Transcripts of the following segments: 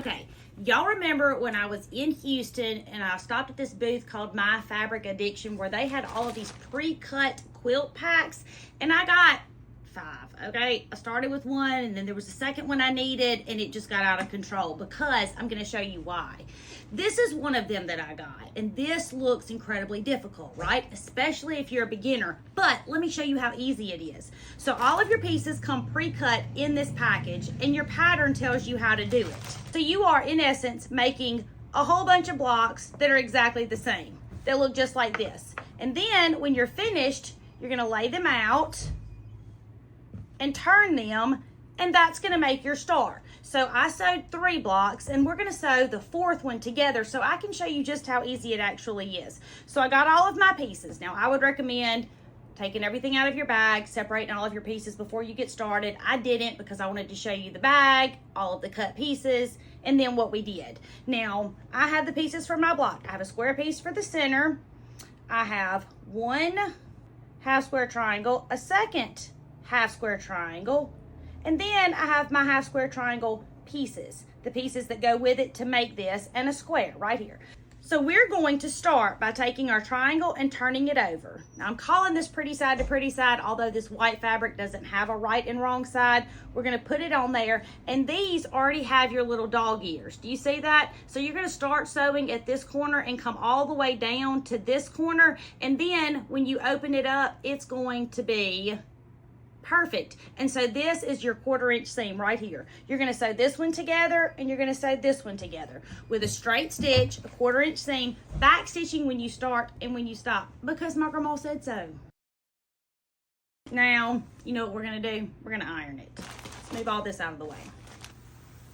Okay, y'all remember when I was in Houston and I stopped at this booth called My Fabric Addiction where they had all of these pre-cut quilt packs, and I got 5, okay? I started with one and then there was a second one I needed and it just got out of control because I'm gonna show you why. This is one of them that I got, and this looks incredibly difficult, right? Especially if you're a beginner, but let me show you how easy it is. So all of your pieces come pre-cut in this package and your pattern tells you how to do it. So you are, in essence, making a whole bunch of blocks that are exactly the same. They look just like this. And then when you're finished, you're gonna lay them out and turn them, and that's gonna make your star. So I sewed 3 blocks and we're gonna sew the 4th one together so I can show you just how easy it actually is. So I got all of my pieces. Now I would recommend taking everything out of your bag, separating all of your pieces before you get started. I didn't because I wanted to show you the bag, all of the cut pieces, and then what we did. Now I have the pieces for my block. I have a square piece for the center. I have 1 half square triangle, a second half square triangle, and then I have my half square triangle pieces, the pieces that go with it to make this, and a square right here. So we're going to start by taking our triangle and turning it over. Now I'm calling this pretty side to pretty side, although this white fabric doesn't have a right and wrong side. We're gonna put it on there, and these already have your little dog ears. Do you see that? So you're gonna start sewing at this corner and come all the way down to this corner, and then when you open it up, it's going to be perfect. And so this is your 1/4 inch seam right here. You're going to sew this one together and you're going to sew this one together with a straight stitch, a 1/4 inch seam, back stitching when you start and when you stop, because my grandma said so. Now, you know what we're going to do? We're going to iron it. Let's move all this out of the way.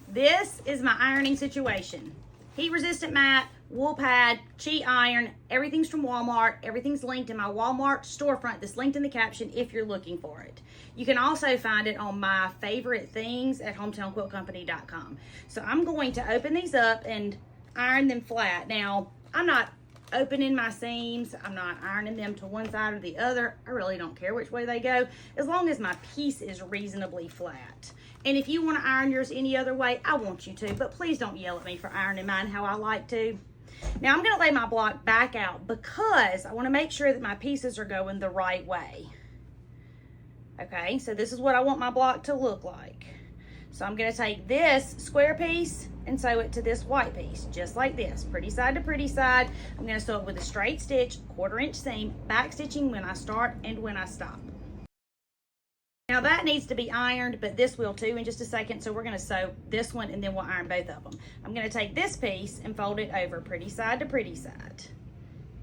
This is my ironing situation. Heat resistant mat, wool pad, cheat iron, everything's from Walmart. Everything's linked in my Walmart storefront that's linked in the caption if you're looking for it. You can also find it on my favorite things at hometownquiltcompany.com. So I'm going to open these up and iron them flat. Now, I'm not opening my seams. I'm not ironing them to one side or the other. I really don't care which way they go, as long as my piece is reasonably flat. And if you want to iron yours any other way, I want you to, but please don't yell at me for ironing mine how I like to. Now I'm going to lay my block back out because I want to make sure that my pieces are going the right way. Okay, so this is what I want my block to look like. So I'm going to take this square piece and sew it to this white piece, just like this, pretty side to pretty side. I'm going to sew it with a straight stitch, 1/4 inch seam, back stitching when I start and when I stop. Now that needs to be ironed, but this will too in just a second. So we're going to sew this one and then we'll iron both of them. I'm going to take this piece and fold it over pretty side to pretty side.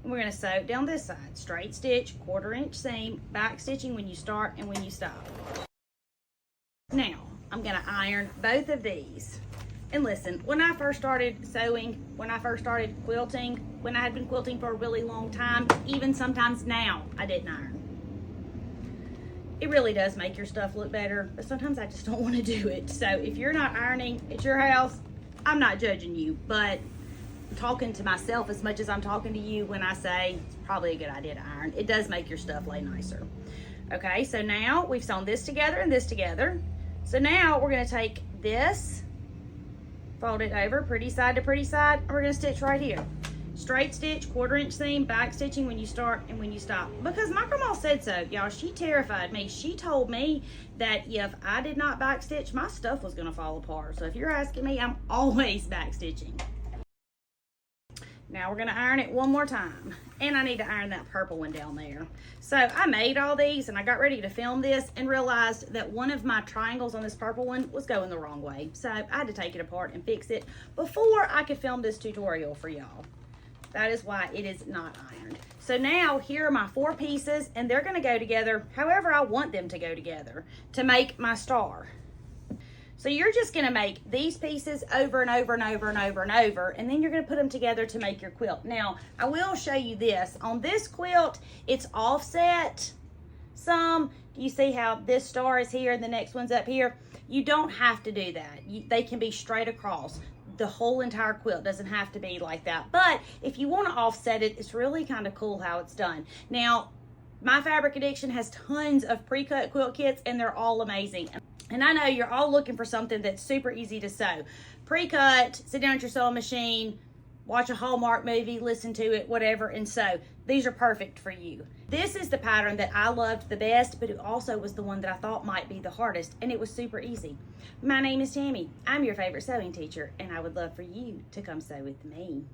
And we're going to sew it down this side, straight stitch, 1/4 inch seam, back stitching when you start and when you stop. Now I'm going to iron both of these. And listen, when I first started sewing, when I first started quilting, when I had been quilting for a really long time, even sometimes now, I didn't iron. It really does make your stuff look better, but sometimes I just don't want to do it. So if you're not ironing at your house, I'm not judging you, but I'm talking to myself as much as I'm talking to you when I say it's probably a good idea to iron. It does make your stuff lay nicer. Okay, so now we've sewn this together and this together. So now we're going to take this, fold it over pretty side to pretty side, and we're going to stitch right here. Straight stitch, 1/4 inch seam, back stitching when you start and when you stop. Because my grandma said so, y'all. She terrified me. She told me that if I did not back stitch, my stuff was going to fall apart. So if you're asking me, I'm always back stitching. Now we're going to iron it one more time. And I need to iron that purple one down there. So I made all these and I got ready to film this and realized that one of my triangles on this purple one was going the wrong way. So I had to take it apart and fix it before I could film this tutorial for y'all. That is why it is not ironed. So now here are my 4 pieces and they're going to go together however I want them to go together to make my star. So you're just going to make these pieces over and over and over and over and over, and then you're going to put them together to make your quilt. Now, I will show you this. On this quilt, it's offset some. Do you see how this star is here and the next one's up here? You don't have to do that. They can be straight across. The whole entire quilt doesn't have to be like that. But if you want to offset it, it's really kind of cool how it's done. Now, My Fabric Addiction has tons of pre-cut quilt kits and they're all amazing. And I know you're all looking for something that's super easy to sew. Pre-cut, sit down at your sewing machine, watch a Hallmark movie, listen to it, whatever, and sew. These are perfect for you. This is the pattern that I loved the best, but it also was the one that I thought might be the hardest, and it was super easy. My name is Tammy. I'm your favorite sewing teacher, and I would love for you to come sew with me.